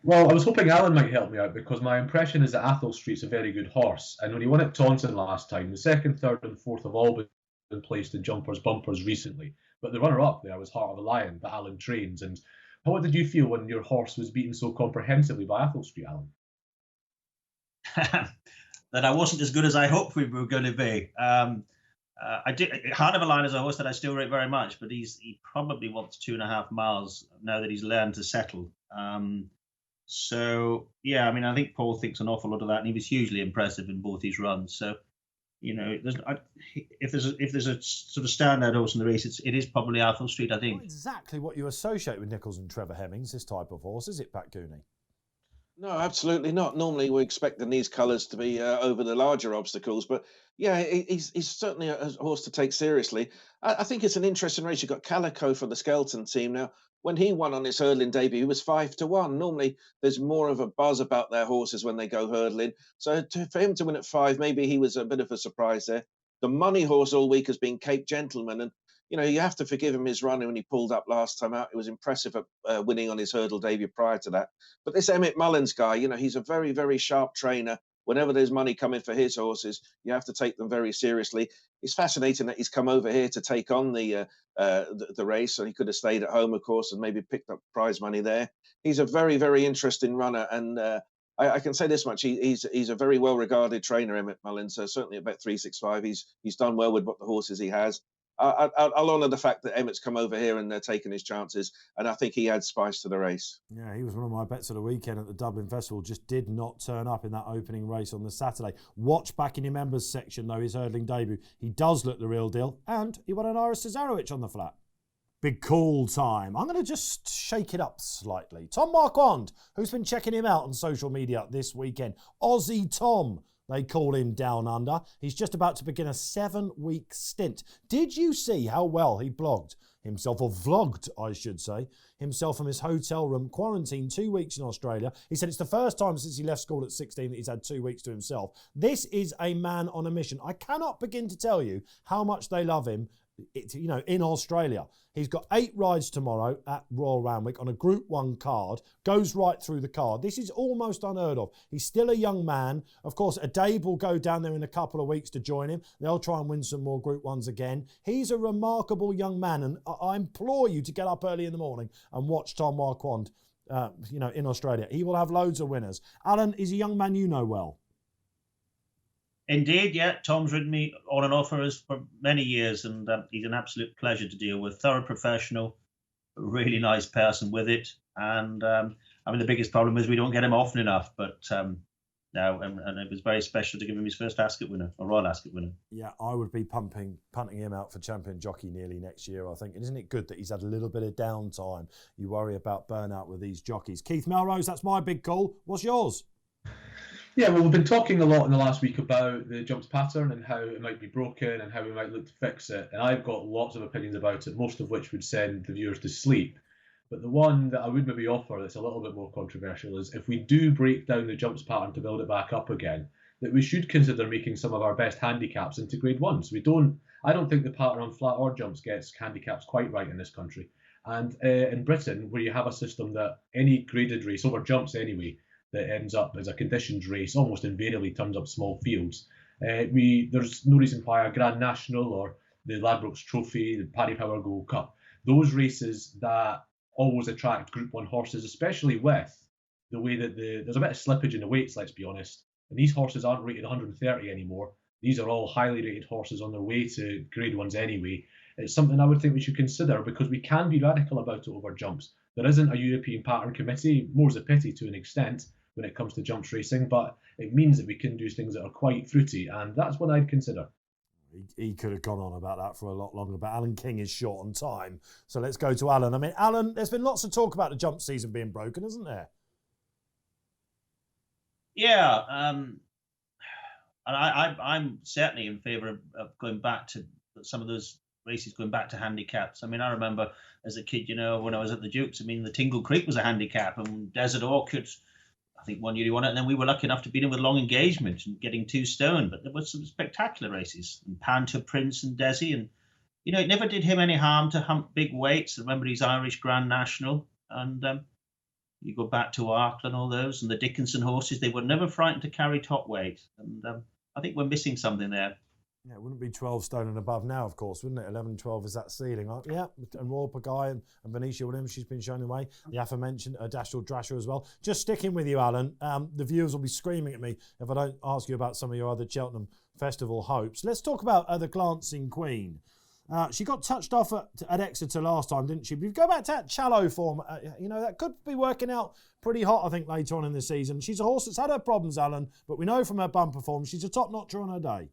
S3: Well, I was hoping Alan might help me out, because my impression is that Athol Street's a very good horse. And when he won at Taunton last time, the second, third and fourth have all been placed in bumpers recently. But the runner-up there was Heart of a Lion, that Alan trains. And what did you feel when your horse was beaten so comprehensively by Athol Street, Alan?
S4: That I wasn't as good as I hoped we were going to be. I did. Heart of a Lion is a horse that I still rate very much, but he probably wants 2.5 miles now that he's learned to settle. So, yeah, I mean, I think Paul thinks an awful lot of that, and he was hugely impressive in both his runs. So, if there's a sort of standout horse in the race, it is probably Athol Street, I think.
S1: Not exactly what you associate with Nicholls and Trevor Hemmings, this type of horse, is it, Pat Cooney?
S2: No, absolutely not. Normally we expect these colours to be over the larger obstacles, but yeah, he's certainly a horse to take seriously. I think it's an interesting race. You've got Calico for the Skelton team. Now, when he won on his hurdling debut, he was 5-1. Normally there's more of a buzz about their horses when they go hurdling. So for him to win at 5, maybe he was a bit of a surprise there. The money horse all week has been Cape Gentleman, and you have to forgive him his running when he pulled up last time out. It was impressive at winning on his hurdle debut prior to that. But this Emmett Mullins guy, he's a very, very sharp trainer. Whenever there's money coming for his horses, you have to take them very seriously. It's fascinating that he's come over here to take on the race, so he could have stayed at home, of course, and maybe picked up prize money there. He's a very, very interesting runner, and I can say this much: he's a very well regarded trainer, Emmett Mullins. So certainly at Bet365, he's done well with what the horses he has. I'll honour the fact that Emmett's come over here and taken his chances, and I think he adds spice to the race.
S1: Yeah, he was one of my bets of the weekend at the Dublin Festival. Just did not turn up in that opening race on the Saturday. Watch back in your members section, though, his hurdling debut. He does look the real deal, and he won an Iris Cesarewicz on the flat. Big call time. I'm going to just shake it up slightly. Tom Marquand, who's been checking him out on social media this weekend. Aussie Tom, they call him down under. He's just about to begin a 7-week stint. Did you see how well he blogged himself, or vlogged, I should say, himself from his hotel room, quarantined 2 weeks in Australia? He said it's the first time since he left school at 16 that he's had 2 weeks to himself. This is a man on a mission. I cannot begin to tell you how much they love him, in Australia. He's got 8 rides tomorrow at Royal Randwick on a Group 1 card, goes right through the card. This is almost unheard of. He's still a young man. Of course, Dave will go down there in a couple of weeks to join him. They'll try and win some more Group 1s again. He's a remarkable young man, and I implore you to get up early in the morning and watch Tom Marquand, in Australia. He will have loads of winners. Alan is a young man you know well.
S4: Indeed, yeah. Tom's ridden me on and off for many years, and he's an absolute pleasure to deal with. Thorough professional, a really nice person with it. And the biggest problem is we don't get him often enough. But now, and it was very special to give him his first Ascot winner, a Royal Ascot winner.
S1: Yeah, I would be punting him out for champion jockey nearly next year, I think. And isn't it good that he's had a little bit of downtime? You worry about burnout with these jockeys. Keith Melrose, that's my big call. What's yours?
S3: Yeah, well, we've been talking a lot in the last week about the jumps pattern and how it might be broken and how we might look to fix it. And I've got lots of opinions about it, most of which would send the viewers to sleep. But the one that I would maybe offer that's a little bit more controversial is if we do break down the jumps pattern to build it back up again, that we should consider making some of our best handicaps into grade 1s. I don't think the pattern on flat or jumps gets handicaps quite right in this country. And in Britain, where you have a system that any graded race, over jumps anyway, that ends up as a conditioned race almost invariably turns up small fields. There's no reason why a Grand National or the Ladbrokes Trophy, the Paddy Power Gold Cup, those races that always attract Group 1 horses, especially with the way that there's a bit of slippage in the weights, let's be honest. And these horses aren't rated 130 anymore. These are all highly rated horses on their way to grade 1s anyway. It's something I would think we should consider because we can be radical about it over jumps. There isn't a European pattern committee, more's a pity to an extent, when it comes to jumps racing, but it means that we can do things that are quite fruity, and that's what I'd consider.
S1: He could have gone on about that for a lot longer, but Alan King is short on time. So let's go to Alan. I mean, Alan, there's been lots of talk about the jump season being broken, isn't there?
S4: Yeah, and I'm certainly in favour of going back to some of those races, going back to handicaps. I mean, I remember as a kid, when I was at the Dukes, the Tingle Creek was a handicap, and Desert Orchid, I think one year he won it, and then we were lucky enough to beat him with Long Engagement and getting 2 stone. But there were some spectacular races, and Panther Prince and Desi, and it never did him any harm to hump big weights. I remember his Irish Grand National, and you go back to Arkle and all those, and the Dickinson horses, they were never frightened to carry top weight, and I think we're missing something there.
S1: Yeah, it wouldn't be 12 stone and above now, of course, wouldn't it? 11, 12 is that ceiling. Yeah, and Royal Pagaille and Venetia Williams, she's been shown the way. The aforementioned Dashel Drasher as well. Just sticking with you, Alan, the viewers will be screaming at me if I don't ask you about some of your other Cheltenham Festival hopes. Let's talk about the Glancing Queen. She got touched off at Exeter last time, didn't she? But if you go back to that Challow form, that could be working out pretty hot, I think, later on in the season. She's a horse that's had her problems, Alan, but we know from her bumper form she's a top-notcher on her day.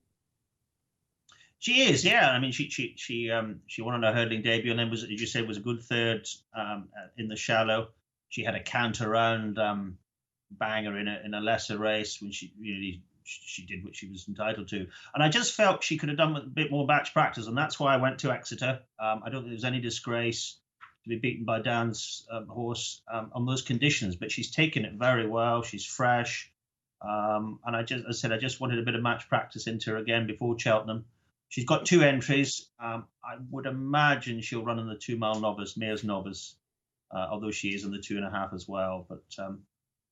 S4: She is, yeah. She won on her hurdling debut, and then was, as you said, was a good third in the Shallow. She had a counter round banger in a lesser race when she did what she was entitled to. And I just felt she could have done with a bit more match practice, and that's why I went to Exeter. I don't think there's any disgrace to be beaten by Dan's horse on those conditions, but she's taken it very well. She's fresh, and I just wanted a bit of match practice into her again before Cheltenham. She's got 2 entries. I would imagine she'll run in the 2 mile novice, Mare's novice, although she is in the 2.5 as well. But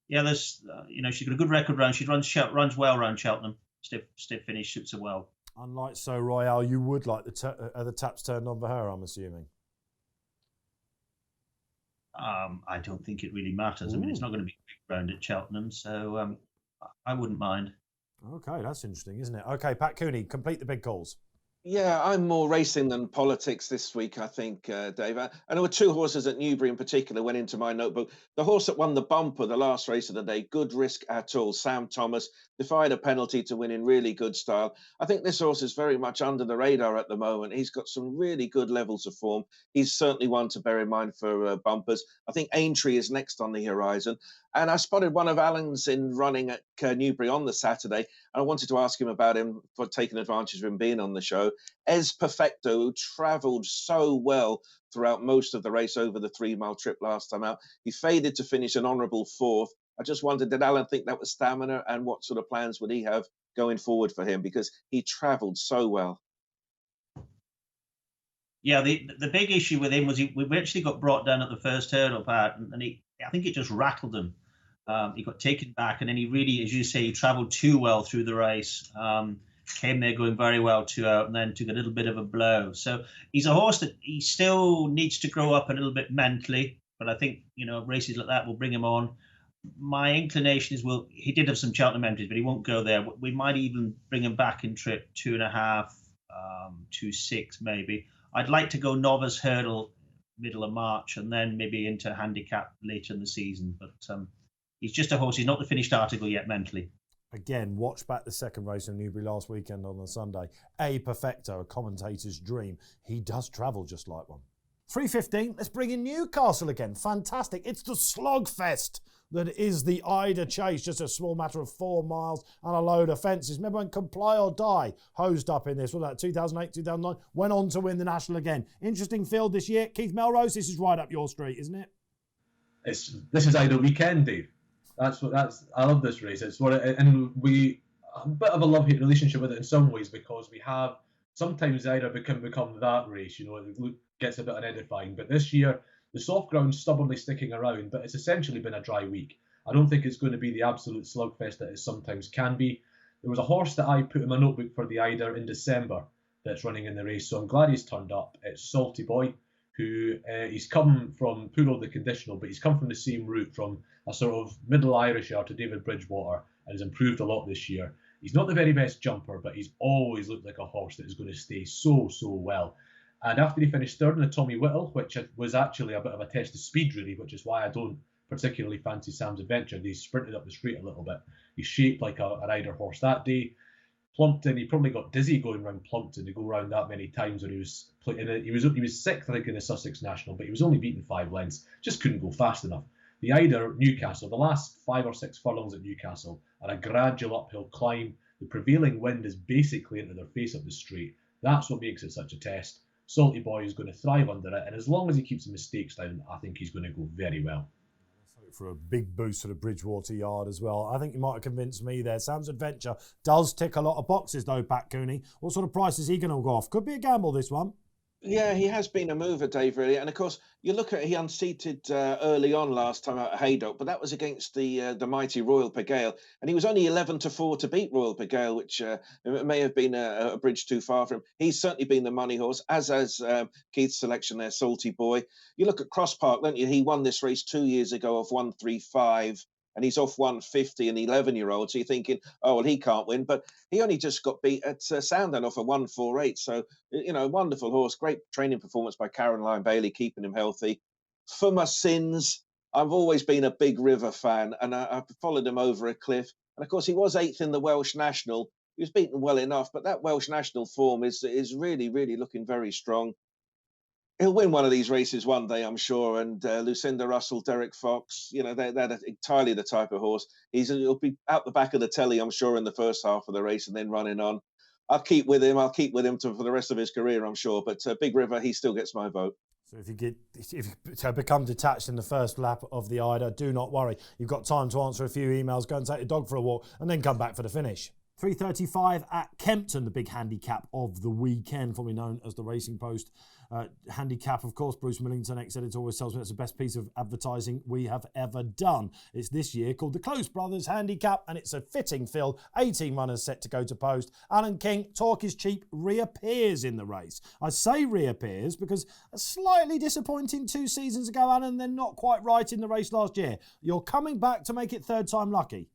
S4: there's, she's got a good record round. She runs well around Cheltenham. Stiff finish, suits her well.
S1: Unlike So Royale, you would like the taps turned on for her, I'm assuming.
S4: I don't think it really matters. I mean, it's not going to be a big round at Cheltenham, so I wouldn't mind.
S1: Okay, that's interesting, isn't it? Okay, Pat Cooney, complete the big calls.
S2: Yeah, I'm more racing than politics this week, I think, Dave. And there were two horses at Newbury in particular went into my notebook. The horse that won the bumper, the last race of the day, Good Risk At All, Sam Thomas, defied a penalty to win in really good style. I think this horse is very much under the radar at the moment. He's got some really good levels of form. He's certainly one to bear in mind for bumpers. I think Aintree is next on the horizon. And I spotted one of Alan's in running at Newbury on the Saturday. And I wanted to ask him about him for taking advantage of him being on the show. Es Perfecto, who travelled so well throughout most of the race over the 3-mile trip last time out. He faded to finish an honourable 4th. I just wondered, did Alan think that was stamina, and what sort of plans would he have going forward for him? Because he travelled so well.
S4: Yeah, the big issue with him was we actually got brought down at the first hurdle, Pat, and I think it just rattled him. He got taken back, and then he really, as you say, he travelled too well through the race. Came there going very well 2 out, and then took a little bit of a blow. So he's a horse that he still needs to grow up a little bit mentally, but I think, races like that will bring him on. My inclination is, he did have some Cheltenham entries, but he won't go there. We might even bring him back in trip 2.5, 2.6 maybe. I'd like to go novice hurdle middle of March, and then maybe into handicap later in the season. But he's just a horse. He's not the finished article yet mentally.
S1: Again, watch back the second race in Newbury last weekend on a Sunday. A Perfecto, a commentator's dream. He does travel just like one. 3:15, let's bring in Newcastle again. Fantastic. It's the slogfest that is the Eider Chase. Just a small matter of 4 miles and a load of fences. Remember when Comply or Die hosed up in this? Was that 2008, 2009? Went on to win the National again. Interesting field this year. Keith Melrose, this is right up your street, isn't it?
S3: This is Eider weekend, Dave. I love this race. It's what and we a bit of a love-hate relationship with it in some ways, because we have sometimes Eider can become that race, it gets a bit unedifying. But this year, the soft ground's stubbornly sticking around, but it's essentially been a dry week. I don't think it's going to be the absolute slugfest that it sometimes can be. There was a horse that I put in my notebook for the Eider in December that's running in the race, so I'm glad he's turned up. It's Salty Boy, who he's come from Poodle the Conditional, but he's come from the same route from a sort of middle Irisher to David Bridgewater, and has improved a lot this year. He's not the very best jumper, but he's always looked like a horse that is going to stay so well. And after he finished third in the Tommy Whittle, which was actually a bit of a test of speed, really, which is why I don't particularly fancy Sam's Adventure. He sprinted up the straight a little bit. He's shaped like a rider horse that day. Plumpton, he probably got dizzy going around Plumpton to go around that many times when he was playing. He was sixth, I think, in the Sussex National, but he was only beaten 5 lengths. Just couldn't go fast enough. The Eider Newcastle, the last 5 or 6 furlongs at Newcastle are a gradual uphill climb. The prevailing wind is basically into their face up the straight. That's what makes it such a test. Salty Boy is going to thrive under it, and as long as he keeps the mistakes down, I think he's going to go very well.
S1: For a big boost to the Bridgewater yard as well. I think you might have convinced me there. Sam's Adventure does tick a lot of boxes though, Pat Cooney. What sort of price is he going to go off? Could be a gamble, this one.
S2: Yeah, he has been a mover, Dave, really. And of course, you look at he unseated early on last time out at Haydock, but that was against the mighty Royal Pegale, and he was only 11-4 to beat Royal Pegale, which may have been a bridge too far for him. He's certainly been the money horse, as has Keith's selection there, Salty Boy. You look at Cross Park, don't you? He won this race 2 years ago off 135. And he's off 150, an 11-year-old. So you're thinking, oh, well, he can't win. But he only just got beat at Sandown off a 148. So, wonderful horse. Great training performance by Caroline Bailey, keeping him healthy. For my sins, I've always been a big River fan, and I followed him over a cliff. And, of course, he was 8th in the Welsh National. He was beaten well enough, but that Welsh National form is really, really looking very strong. He'll win one of these races one day, I'm sure. And Lucinda Russell, Derek Fox, they're entirely the type of horse. He'll be out the back of the telly, I'm sure, in the first half of the race and then running on. I'll keep with him for the rest of his career, I'm sure. But Big River, he still gets my vote. So
S1: if you become detached in the first lap of the Eider, do not worry. You've got time to answer a few emails, go and take the dog for a walk, and then come back for the finish. 3:35 at Kempton, the big handicap of the weekend, formerly known as the Racing Post handicap. Of course, Bruce Millington, ex-editor, always tells me it's the best piece of advertising we have ever done. It's this year called the Close Brothers Handicap, and it's a fitting fill. 18 runners set to go to post. Alan King, Talk is Cheap, reappears in the race. I say reappears because a slightly disappointing 2 seasons ago, Alan, then not quite right in the race last year. You're coming back to make it third time lucky.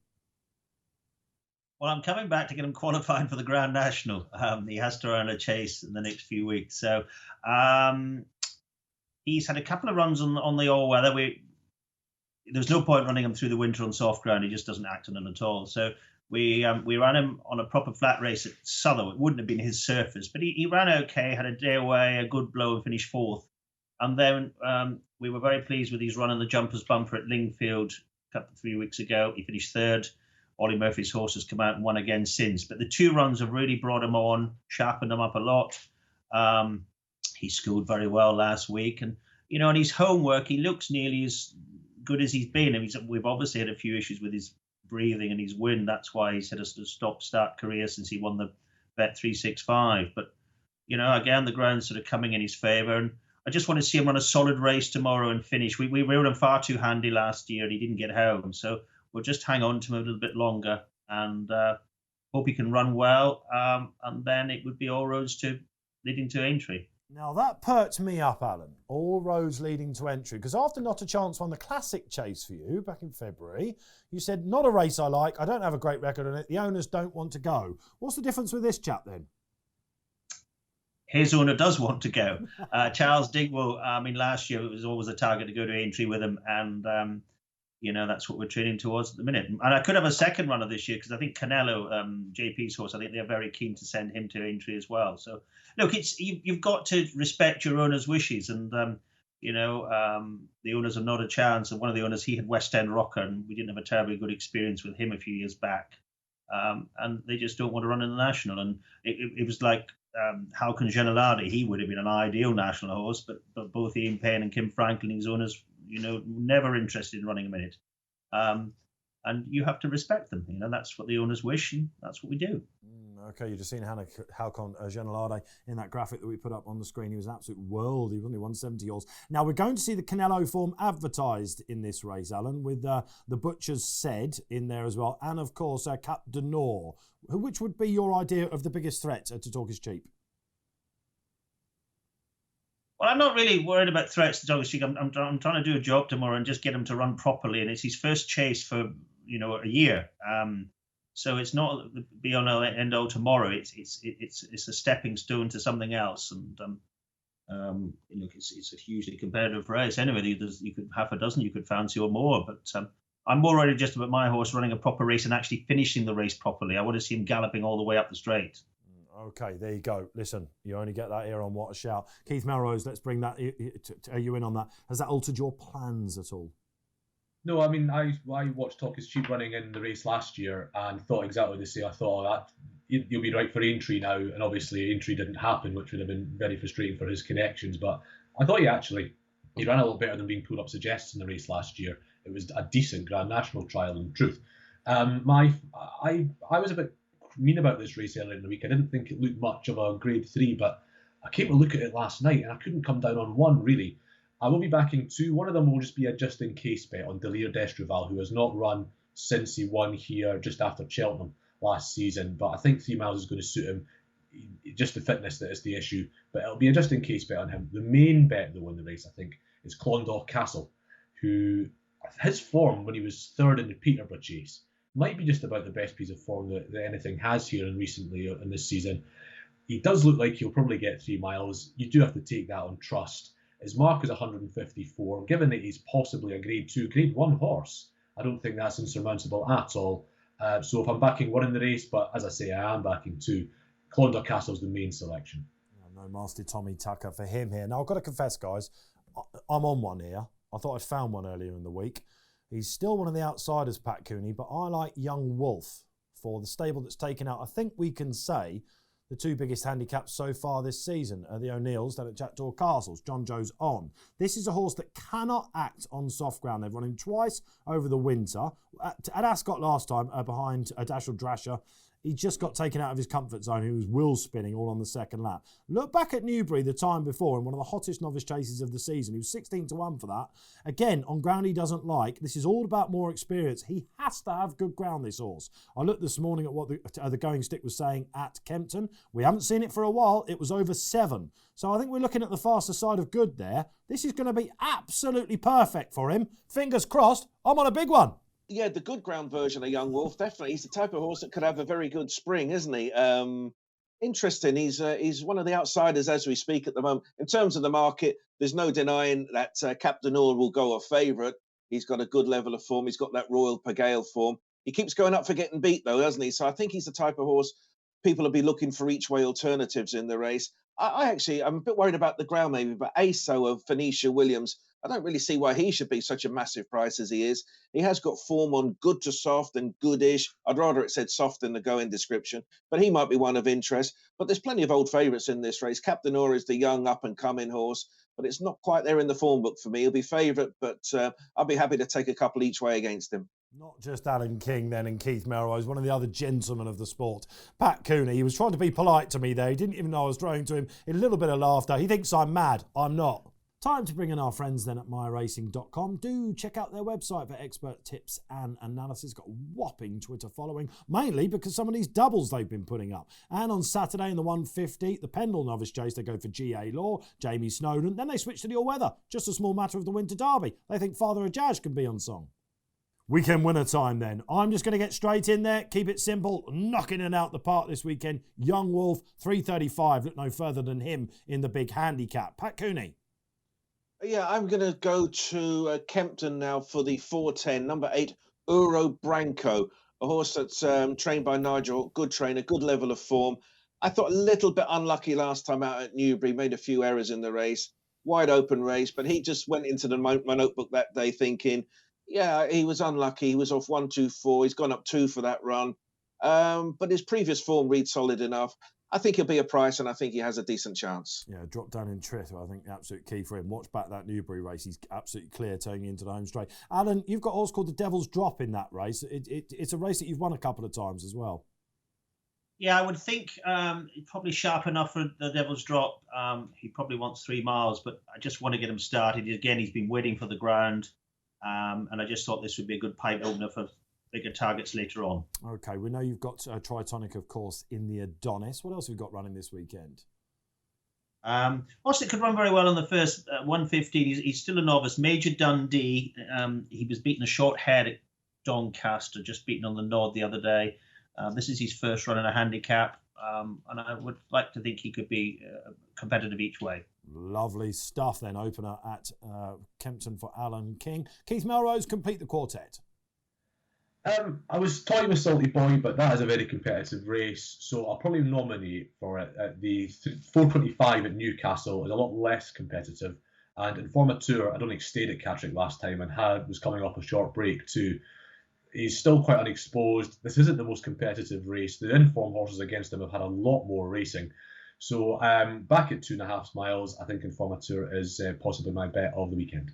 S4: Well, I'm coming back to get him qualified for the Grand National. He has to run a chase in the next few weeks. So he's had a couple of runs on the all-weather. There's no point running him through the winter on soft ground. He just doesn't act on it at all. So we ran him on a proper flat race at Souther. It wouldn't have been his surface, but he ran okay, had a day away, a good blow, and finished 4th. And then we were very pleased with his run in the Jumpers Bumper at Lingfield a couple of 3 weeks ago. He finished 3rd. Ollie Murphy's horse has come out and won again since. But the 2 runs have really brought him on, sharpened him up a lot. He scored very well last week. And, on his homework, he looks nearly as good as he's been. And we've obviously had a few issues with his breathing and his wind. That's why he's had a stop-start career since he won the Bet 365. But, again, the ground's sort of coming in his favour. And I just want to see him run a solid race tomorrow and finish. We rode him far too handy last year and he didn't get home. So we'll just hang on to him a little bit longer and hope he can run well. And then it would be all roads leading to entry.
S1: Now that perked me up, Alan. All roads leading to entry. Because after Not a Chance won the Classic Chase for you back in February, you said, not a race I like. I don't have a great record on it. The owners don't want to go. What's the difference with this chap then?
S4: His owner does want to go. Charles Digwell, last year it was always a target to go to entry with him. And that's what we're training towards at the minute. And I could have a second runner this year because I think Canelo, JP's horse, I think they're very keen to send him to entry as well. So, look, you've got to respect your owner's wishes. And, the owners are not a chance. And one of the owners, he had West End Rocker, and we didn't have a terribly good experience with him a few years back. And they just don't want to run in the National. And it was like Halcon Genelade. He would have been an ideal National horse, but both Ian Payne and Kim Franklin, his owners, never interested in running a minute. And you have to respect them. That's what the owners wish, and that's what we do.
S1: Okay, you've just seen Halcon Genelade in that graphic that we put up on the screen. He was an absolute world. He only won 70 horse. Now, we're going to see the Canelo form advertised in this race, Alan, with the Butcher's Said in there as well. And, of course, Cap de Nord. Which would be your idea of the biggest threat to Talk is Cheap?
S4: Well, I'm not really worried about threats to Talk is Cheap. I'm trying to do a job tomorrow and just get him to run properly. And it's his first chase for, a year. So it's not the be all end all tomorrow. It's a stepping stone to something else. And it's a hugely competitive race. Anyway, you could half a dozen you could fancy or more. But I'm more worried just about my horse running a proper race and actually finishing the race properly. I want to see him galloping all the way up the straight.
S1: Okay, there you go. Listen, you only get that here on What a Shout. Keith Melrose, let's bring that. Are you in on that? Has that altered your plans at all?
S3: No, I watched Talk is Cheap running in the race last year and thought exactly the same. I thought that you'll be right for Aintree now, and obviously Aintree didn't happen, which would have been very frustrating for his connections. But I thought he ran a little better than being pulled up suggests in the race last year. It was a decent Grand National trial, in truth. I was a bit mean about this race earlier in the week. I didn't think it looked much of a Grade 3, but I came to look at it last night and I couldn't come down on one, really. I will be backing 2. One of them will just be a just-in-case bet on Delir Destrival, who has not run since he won here just after Cheltenham last season. But I think 3 miles is going to suit him. Just the fitness that is the issue. But it'll be a just-in-case bet on him. The main bet, though, in the race, I think, is Clondalk Castle, who his form when he was 3rd in the Peterborough Chase might be just about the best piece of form that anything has here in recently in this season. He does look like he'll probably get 3 miles. You do have to take that on trust. His mark is 154. Given that he's possibly a Grade 2, Grade 1 horse, I don't think that's insurmountable at all. So if I'm backing 1 in the race, but as I say, I am backing 2, Clondalk Castle's the main selection.
S1: No Master Tommy Tucker for him here. Now, I've got to confess, guys, I'm on one here. I thought I'd found one earlier in the week. He's still one of the outsiders, Pat Cooney, but I like Young Wolf for the stable that's taken out. I think we can say the 2 biggest handicaps so far this season are the O'Neills down at Jackdaw Castles. John Joe's on. This is a horse that cannot act on soft ground. They've run him twice over the winter. At Ascot last time, behind Dashel Drasher. he just got taken out of his comfort zone. He was wheel spinning all on the second lap. Look back at Newbury the time before in one of the hottest novice chases of the season. He was 16-1 for that. Again, on ground he doesn't like. This is all about more experience. He has to have good ground, this horse. I looked this morning at what the going stick was saying at Kempton. We haven't seen it for a while. It was over 7. So I think we're looking at the faster side of good there. This is going to be absolutely perfect for him. Fingers crossed, I'm on a big one.
S2: Yeah, the good ground version of Young Wolf, definitely. He's the type of horse that could have a very good spring, isn't he? Interesting. He's one of the outsiders as we speak at the moment. In terms of the market, there's no denying that Captain Orr will go a favourite. He's got a good level of form. He's got that Royal Pagale form. He keeps going up for getting beat, though, doesn't he? So I think he's the type of horse people will be looking for each way alternatives in the race. I'm a bit worried about the ground maybe, but ASO of Phoenicia Williams, I don't really see why he should be such a massive price as he is. He has got form on good to soft and goodish. I'd rather it said soft in the going description, but he might be one of interest. But there's plenty of old favourites in this race. Captain Orr is the young up-and-coming horse, but it's not quite there in the form book for me. He'll be favourite, but I'll be happy to take a couple each way against him.
S1: Not just Alan King then and Keith Melrose, one of the other gentlemen of the sport. Pat Cooney, he was trying to be polite to me there. He didn't even know I was throwing to him a little bit of laughter. He thinks I'm mad. I'm not. Time to bring in our friends then at myracing.com. Do check out their website for expert tips and analysis. Got a whopping Twitter following, mainly because some of these doubles they've been putting up. And on Saturday in the 150, the Pendle Novice Chase, they go for G.A. Law, Jamie Snowden. Then they switch to the all-weather. Just a small matter of the Winter Derby. They think Father Ajaj can be on song. Weekend winner time then. I'm just going to get straight in there, keep it simple, knocking it out the park this weekend. Young Wolf, 335, look no further than him in the big handicap. Pat Cooney.
S2: Yeah, I'm going to go to Kempton now for the 410, number 8, Urobranco, a horse that's trained by Nigel, good trainer, good level of form. I thought a little bit unlucky last time out at Newbury, made a few errors in the race, wide open race, but he just went into my notebook that day thinking, yeah, he was unlucky. He was off 1-2-4. He's gone up 2 for that run. But his previous form reads solid enough. I think he'll be a price, and I think he has a decent chance.
S1: Yeah, drop down in Trit, I think the absolute key for him. Watch back that Newbury race. He's absolutely clear turning into the home straight. Alan, you've got a horse called the Devil's Drop in that race. It's a race that you've won a couple of times as well.
S4: Yeah, I would think probably sharp enough for the Devil's Drop. He probably wants 3 miles, but I just want to get him started. Again, he's been waiting for the ground. And I just thought this would be a good pipe opener for bigger targets later on. Okay, we know you've got Tritonic, of course, in the Adonis. What else have you got running this weekend? Austin could run very well on the first 150. He's still a novice. Major Dundee. He was beaten a short head at Doncaster, just beaten on the Nod the other day. This is his first run in a handicap. And I would like to think he could be competitive each way. Lovely stuff then. Opener at Kempton for Alan King. Keith Melrose, complete the quartet.
S3: I was toying with Salty Boy, but that is a very competitive race, so I'll probably nominate for it. The 425 at Newcastle is a lot less competitive, and Informateur, I don't think stayed at Catterick last time and was coming off a short break too. He's still quite unexposed. This isn't the most competitive race. The informed horses against him have had a lot more racing. So back at 2.5 miles, I think Informateur is possibly my bet of the weekend.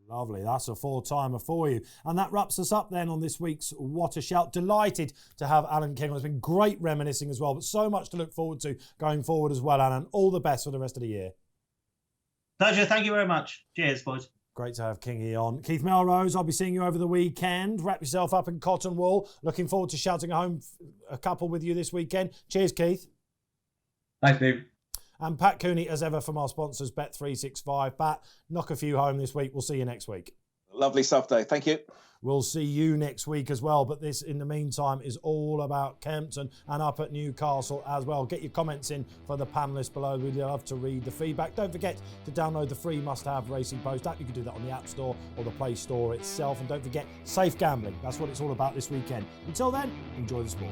S3: Lovely, that's a 4-timer for you. And that wraps us up then on this week's What a Shout. Delighted to have Alan King. It's been great reminiscing as well, but so much to look forward to going forward as well, Alan. All the best for the rest of the year. Pleasure, thank you very much. Cheers, boys. Great to have Kingy on. Keith Melrose, I'll be seeing you over the weekend. Wrap yourself up in cotton wool. Looking forward to shouting home a couple with you this weekend. Cheers, Keith. Thanks, Dave. And Pat Cooney, as ever, from our sponsors, Bet365. Pat, knock a few home this week. We'll see you next week. Lovely stuff, Dave. Thank you. We'll see you next week as well. But this, in the meantime, is all about Kempton and up at Newcastle as well. Get your comments in for the panellists below. We'd love to read the feedback. Don't forget to download the free must-have Racing Post app. You can do that on the App Store or the Play Store itself. And don't forget, safe gambling. That's what it's all about this weekend. Until then, enjoy the sport.